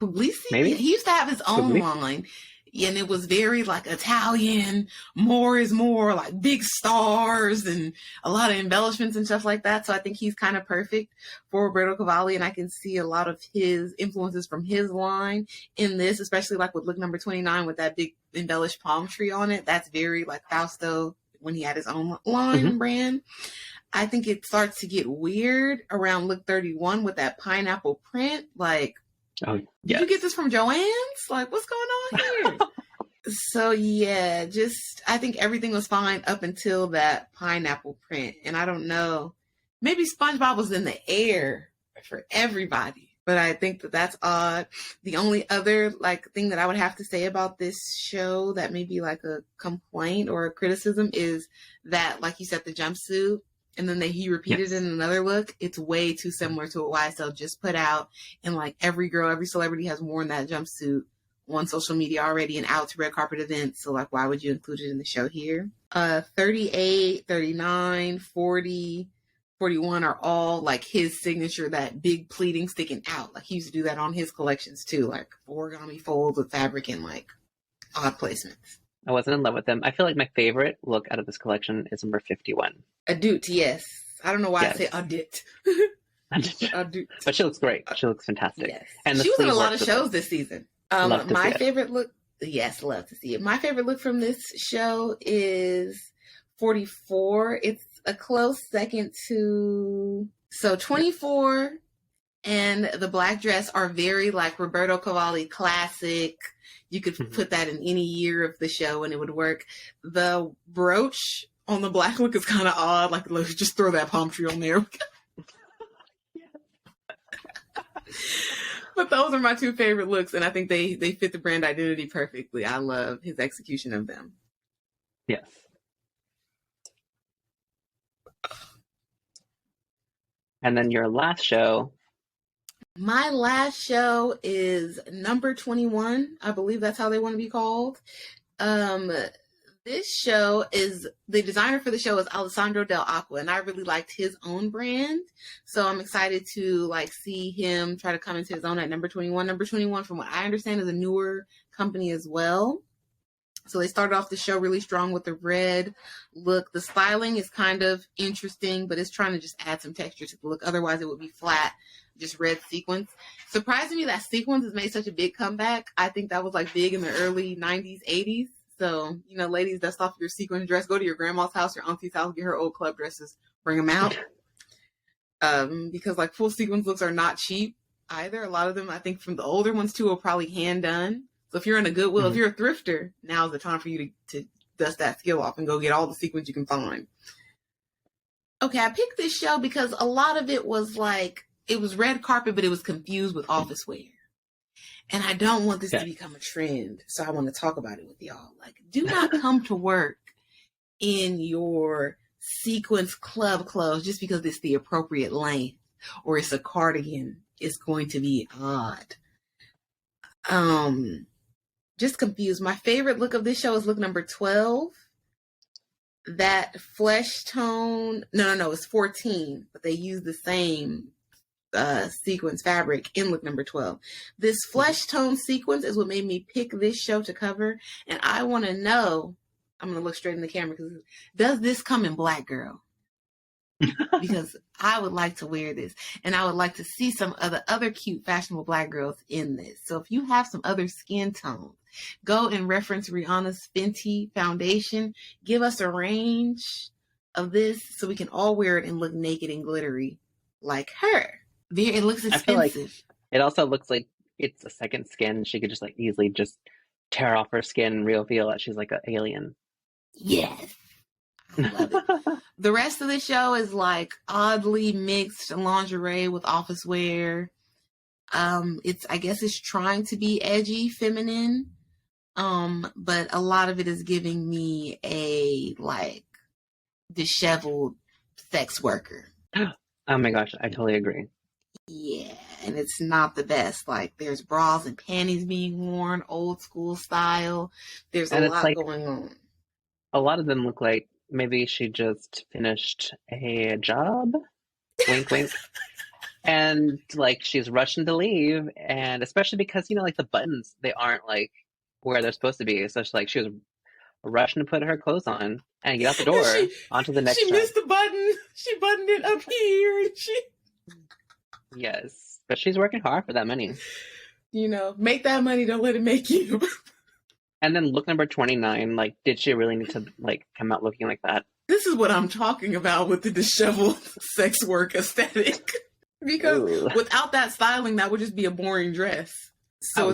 Puglisi? Maybe? Yeah, he used to have his own Puglisi? line. And it was very like Italian, more is more, like big stars and a lot of embellishments and stuff like that. So I think he's kind of perfect for Roberto Cavalli, and I can see a lot of his influences from his line in this, especially like with look number 29 with that big embellished palm tree on it. That's very like Fausto when he had his own line and brand. I think it starts to get weird around look 31 with that pineapple print. Like, Oh, did yes. you get this from Joann's? Like, what's going on here? So yeah, I think everything was fine up until that pineapple print. And I don't know, maybe SpongeBob was in the air for everybody, but I think that's odd. The only other like thing that I would have to say about this show that may be like a complaint or a criticism is that, like you said, the jumpsuit, and then he repeated Yes. it in another look. It's way too similar to what YSL just put out. And like every celebrity has worn that jumpsuit on social media already and out to red carpet events. So like, why would you include it in the show here? 38, 39, 40, 41 are all like his signature, that big pleating sticking out. Like he used to do that on his collections too, like origami folds with fabric and like odd placements. I wasn't in love with them. I feel like my favorite look out of this collection is number 51. Adut, yes. I don't know why Yes. I say Adut. Adut. But she looks great. She looks fantastic. Yes. And the she was in a sleeve lot works of with shows it. this season. Love to My see it. favorite look, yes, love to see it. My favorite look from this show is 44. It's a close second to, so 24 and the black dress are very like Roberto Cavalli classic. You could put that in any year of the show and it would work. The brooch on the black look is kind of odd. Like, let's just throw that palm tree on there. But those are my two favorite looks, and I think they fit the brand identity perfectly. I love his execution of them. Yes. And then your last show. My last show is number 21. I believe that's how they want to be called. This show is, the designer for the show is Alessandro Del Acqua, and I really liked his own brand. So I'm excited to like see him try to come into his own at number 21. Number 21, from what I understand, is a newer company as well. So they started off the show really strong with the red look. The styling is kind of interesting, but it's trying to just add some texture to the look. Otherwise, it would be flat, just red sequins. Surprising me that sequins has made such a big comeback. I think that was like big in the early 90s, 80s. So, you know, ladies, dust off your sequin dress. Go to your grandma's house, your auntie's house, get her old club dresses, bring them out. Because like full sequins looks are not cheap either. A lot of them, I think from the older ones too, are probably hand done. So if you're in a Goodwill, if you're a thrifter, now's the time for you to dust that skill off and go get all the sequins you can find. Okay, I picked this show because a lot of it was like, it was red carpet, but it was confused with office wear. And I don't want this to become a trend, so I want to talk about it with y'all. Like, do not come to work in your sequins club clothes just because it's the appropriate length or it's a cardigan. It's going to be odd. Just confused. My favorite look of this show is look number 12. That flesh tone, no, it's 14, but they use the same sequence fabric in look number 12. This flesh tone sequence is what made me pick this show to cover, and I want to know, I'm going to look straight in the camera, because does this come in black, girl? Because I would like to wear this, and I would like to see some of the other cute fashionable black girls in this. So if you have some other skin tones, go and reference Rihanna's Fenty foundation. Give us a range of this so we can all wear it and look naked and glittery like her. It looks expensive. I feel like it also looks like it's a second skin. She could just like easily just tear off her skin and reveal that she's like an alien. Yes. I love it. The rest of the show is like oddly mixed lingerie with office wear. I guess it's trying to be edgy, feminine. But a lot of it is giving me a like disheveled sex worker. Oh my gosh, I totally agree. Yeah, and it's not the best. Like there's bras and panties being worn, old school style. There's a lot going on. A lot of them look like maybe she just finished a job, wink, wink, and like she's rushing to leave, and especially because you know, like the buttons, they aren't like where they're supposed to be. So she, like she was rushing to put her clothes on and get out the door onto the next. She missed the button. She buttoned it up here. Yes, but she's working hard for that money. You know, make that money. Don't let it make you. And then look number 29, like, did she really need to, like, come out looking like that? This is what I'm talking about with the disheveled sex work aesthetic. Because without that styling, that would just be a boring dress. So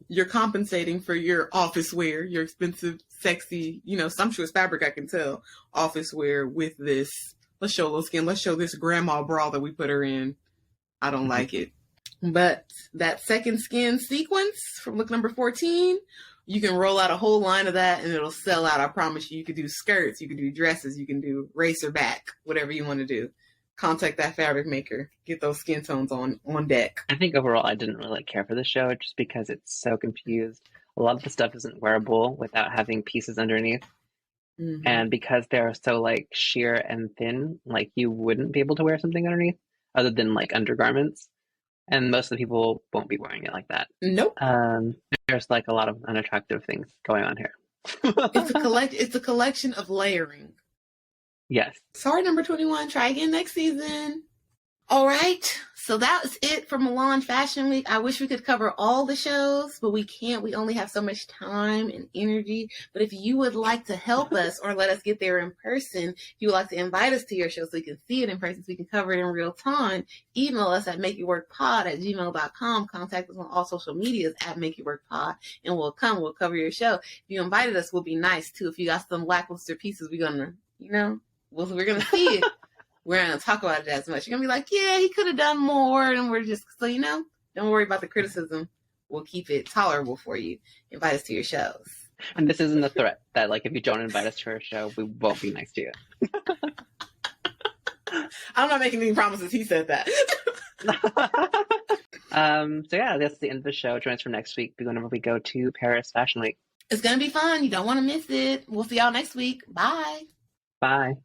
you're compensating for your office wear, your expensive, sexy, you know, sumptuous fabric, I can tell, office wear with this. Let's show a little skin. Let's show this grandma bra that we put her in. I don't like it. But that second skin sequence from look number 14... you can roll out a whole line of that and it'll sell out. I promise you. You could do skirts, you can do dresses, you can do racer back, whatever you want to do. Contact that fabric maker. Get those skin tones on deck. I think overall I didn't really care for the show just because it's so confused. A lot of the stuff isn't wearable without having pieces underneath. Mm-hmm. And because they're so like sheer and thin, like you wouldn't be able to wear something underneath other than like undergarments. And most of the people won't be wearing it like that. Nope. There's like a lot of unattractive things going on here. It's a collection of layering. Yes. Sorry, number 21. Try again next season. All right. So that was it for Milan Fashion Week. I wish we could cover all the shows, but we can't. We only have so much time and energy. But if you would like to help us or let us get there in person, if you would like to invite us to your show so we can see it in person, so we can cover it in real time, email us at makeitworkpod@gmail.com. Contact us on all social medias at makeitworkpod, and we'll cover your show. If you invited us, we'll be nice too. If you got some lackluster pieces, we're going to, we're going to see it. We're not going to talk about it as much. You're going to be like, yeah, he could have done more. And we're just, so, don't worry about the criticism. We'll keep it tolerable for you. Invite us to your shows. And this isn't a threat that, like, if you don't invite us to our show, we won't be nice to you. I'm not making any promises. He said that. So, yeah, that's the end of the show. Join us for next week whenever we go to Paris Fashion Week. It's going to be fun. You don't want to miss it. We'll see y'all next week. Bye. Bye.